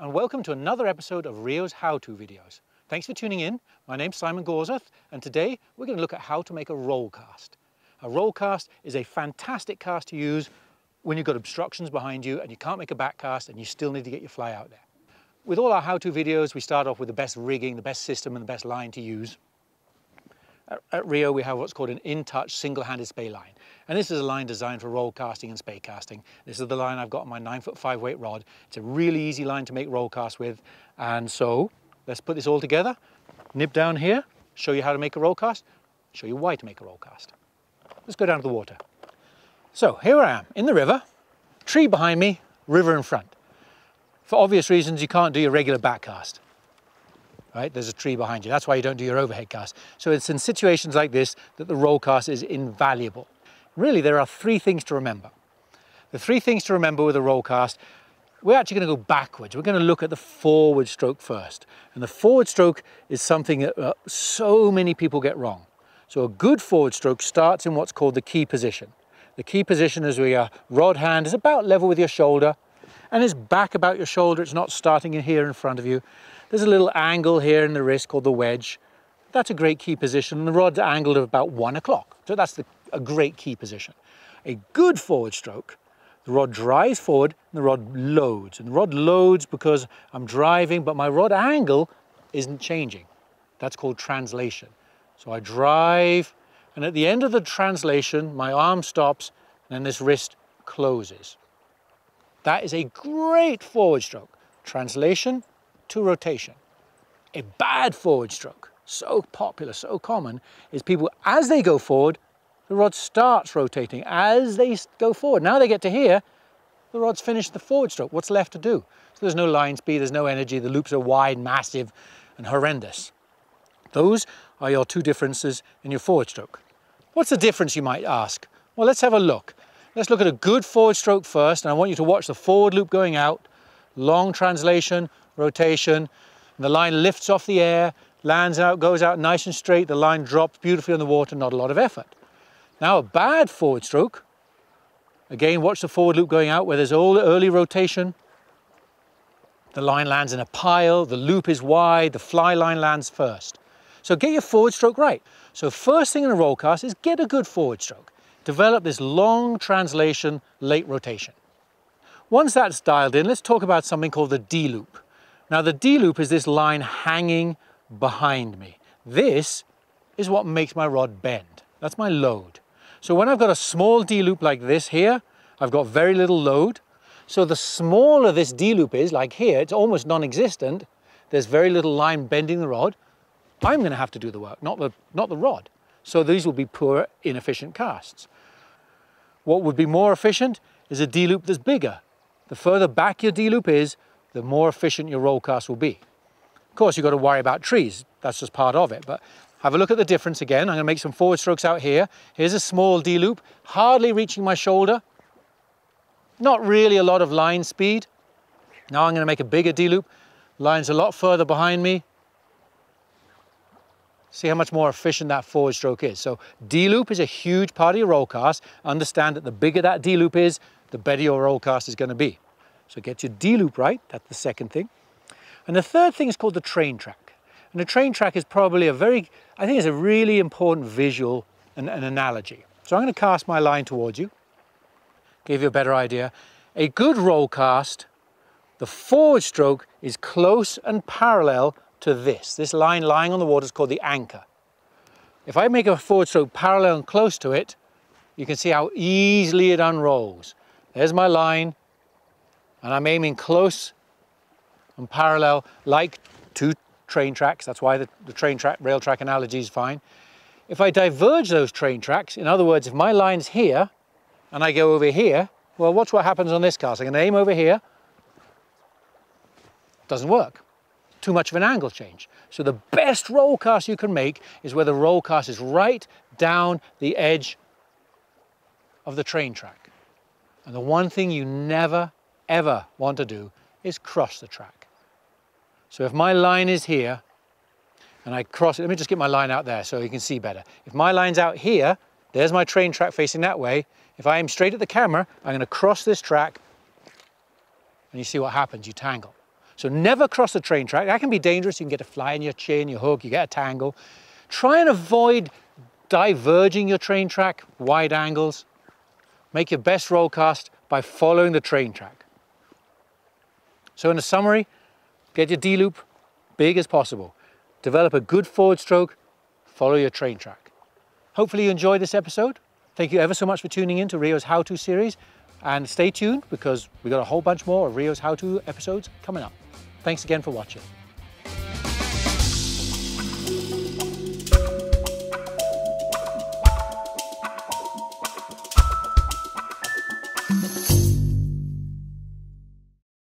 and welcome to another episode of RIO's how-to videos. Thanks for tuning in. My name's Simon Gawesworth, and today we're going to look at how to make a roll cast. A roll cast is a fantastic cast to use when you've got obstructions behind you and you can't make a back cast and you still need to get your fly out there. With all our how-to videos, we start off with the best rigging, the best system and the best line to use. At RIO we have what's called an in-touch single-handed Spey line. And this is a line designed for roll casting and Spey casting. This is the line I've got on my 9'5" weight rod. It's a really easy line to make roll cast with. And so let's put this all together, nip down here, show you how to make a roll cast, show you why to make a roll cast. Let's go down to the water. So here I am in the river, tree behind me, river in front. For obvious reasons you can't do your regular back cast. Right? There's a tree behind you. That's why you don't do your overhead cast. So it's in situations like this that the roll cast is invaluable. Really, there are three things to remember. The three things to remember with a roll cast, we're actually going to go backwards. We're going to look at the forward stroke first. And the forward stroke is something that so many people get wrong. So a good forward stroke starts in what's called the key position. The key position is where your rod hand is about level with your shoulder and it's back about your shoulder. It's not starting in here in front of you. There's a little angle here in the wrist called the wedge. That's a great key position, and the rod's angled at about 1 o'clock. So that's a great key position. A good forward stroke, the rod drives forward and the rod loads. And the rod loads because I'm driving, but my rod angle isn't changing. That's called translation. So I drive, and at the end of the translation, my arm stops, and then this wrist closes. That is a great forward stroke. Translation to rotation. A bad forward stroke, so popular, so common, is people, as they go forward, the rod starts rotating as they go forward. Now they get to here, the rod's finished the forward stroke. What's left to do? So there's no line speed, there's no energy, the loops are wide, massive, and horrendous. Those are your two differences in your forward stroke. What's the difference, you might ask? Well, let's have a look. Let's look at a good forward stroke first, and I want you to watch the forward loop going out, long translation, rotation, and the line lifts off the air, lands out, goes out nice and straight, the line drops beautifully on the water, not a lot of effort. Now a bad forward stroke, again watch the forward loop going out where there's all the early rotation, the line lands in a pile, the loop is wide, the fly line lands first. So get your forward stroke right. So first thing in a roll cast is get a good forward stroke. Develop this long translation, late rotation. Once that's dialed in, let's talk about something called the D loop. Now the D loop is this line hanging behind me. This is what makes my rod bend. That's my load. So when I've got a small D loop like this here, I've got very little load. So the smaller this D loop is, like here, it's almost non-existent. There's very little line bending the rod. I'm going to have to do the work, not the rod. So these will be poor, inefficient casts. What would be more efficient is a D loop that's bigger. The further back your D loop is, the more efficient your roll cast will be. Of course, you've got to worry about trees. That's just part of it. But have a look at the difference again. I'm going to make some forward strokes out here. Here's a small D loop, hardly reaching my shoulder. Not really a lot of line speed. Now I'm going to make a bigger D loop. Line's a lot further behind me. See how much more efficient that forward stroke is. So D loop is a huge part of your roll cast. Understand that the bigger that D loop is, the better your roll cast is going to be. So get your D loop right, that's the second thing. And the third thing is called the train track. And the train track is probably I think it's a really important visual and an analogy. So I'm going to cast my line towards you, give you a better idea. A good roll cast, the forward stroke is close and parallel to this. This line lying on the water is called the anchor. If I make a forward stroke parallel and close to it, you can see how easily it unrolls. There's my line, and I'm aiming close and parallel like two train tracks. That's why the train track, rail track analogy is fine. If I diverge those train tracks, in other words, if my line's here and I go over here, well, watch what happens on this cast. I'm going to aim over here. Doesn't work. Too much of an angle change. So the best roll cast you can make is where the roll cast is right down the edge of the train track. And the one thing you never, ever want to do is cross the track. So if my line is here and I cross it, let me just get my line out there so you can see better. If my line's out here, there's my train track facing that way. If I aim straight at the camera, I'm going to cross this track and you see what happens, you tangle. So never cross the train track. That can be dangerous. You can get a fly in your chin, your hook, you get a tangle. Try and avoid diverging your train track, wide angles. Make your best roll cast by following the train track. So in a summary, get your D-loop big as possible. Develop a good forward stroke, follow your train track. Hopefully you enjoyed this episode. Thank you ever so much for tuning in to RIO's how-to series. And stay tuned because we've got a whole bunch more of RIO's how-to episodes coming up. Thanks again for watching.